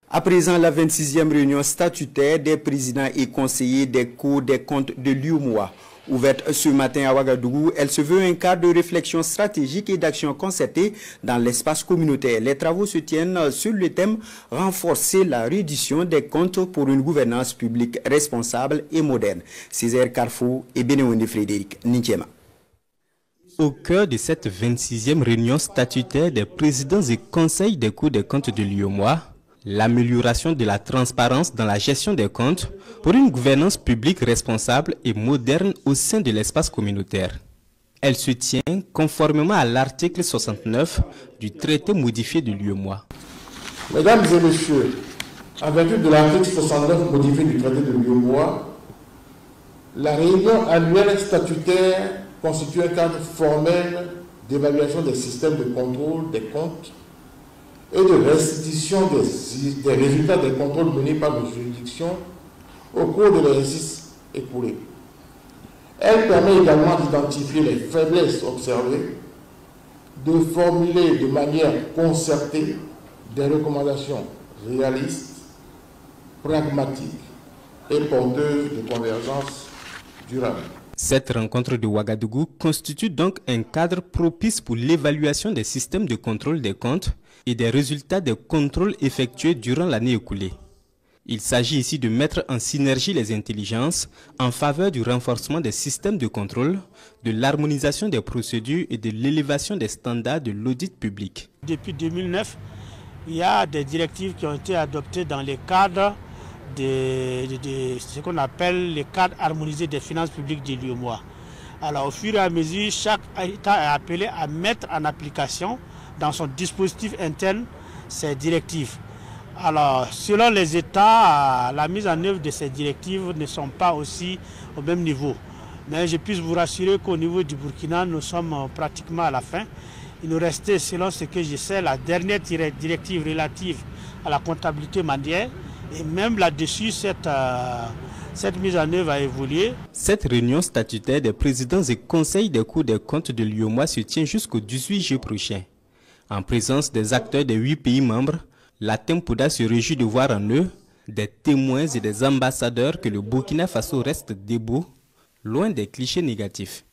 À présent, la 26e réunion statutaire des présidents et conseillers des cours des comptes de l'UEMOA. Ouverte ce matin à Ouagadougou, elle se veut un cadre de réflexion stratégique et d'action concertée dans l'espace communautaire. Les travaux se tiennent sur le thème « Renforcer la reddition des comptes pour une gouvernance publique responsable et moderne ». Césaire Carrefour et Bénéwende Frédéric Nintiema. Au cœur de cette 26e réunion statutaire des présidents et conseils des cours des comptes de l'UEMOA, l'amélioration de la transparence dans la gestion des comptes pour une gouvernance publique responsable et moderne au sein de l'espace communautaire. Elle se tient conformément à l'article 69 du traité modifié de l'UEMOA. Mesdames et messieurs, en vertu de l'article 69 modifié du traité de l'UEMOA, la réunion annuelle statutaire constitue un cadre formel d'évaluation des systèmes de contrôle des comptes et de restitution des résultats des contrôles menés par nos juridictions au cours de l'exercice écoulé. Elle permet également d'identifier les faiblesses observées, de formuler de manière concertée des recommandations réalistes, pragmatiques et porteuses de convergence durable. Cette rencontre de Ouagadougou constitue donc un cadre propice pour l'évaluation des systèmes de contrôle des comptes et des résultats des contrôles effectués durant l'année écoulée. Il s'agit ici de mettre en synergie les intelligences en faveur du renforcement des systèmes de contrôle, de l'harmonisation des procédures et de l'élévation des standards de l'audit public. Depuis 2009, il y a des directives qui ont été adoptées dans les cadres de ce qu'on appelle les cadres harmonisés des finances publiques de l'UEMOA. Alors au fur et à mesure, chaque État est appelé à mettre en application dans son dispositif interne ces directives. Alors selon les États, la mise en œuvre de ces directives ne sont pas aussi au même niveau. Mais je puis vous rassurer qu'au niveau du Burkina, nous sommes pratiquement à la fin. Il nous restait, selon ce que je sais, la dernière directive relative à la comptabilité mensuelle. Et même là-dessus, cette mise en œuvre a évolué. Cette réunion statutaire des présidents et conseils des cours des comptes de l'UEMOA se tient jusqu'au 18 juillet prochain. En présence des acteurs des 8 pays membres, la Tempoda se réjouit de voir en eux des témoins et des ambassadeurs que le Burkina Faso reste debout, loin des clichés négatifs.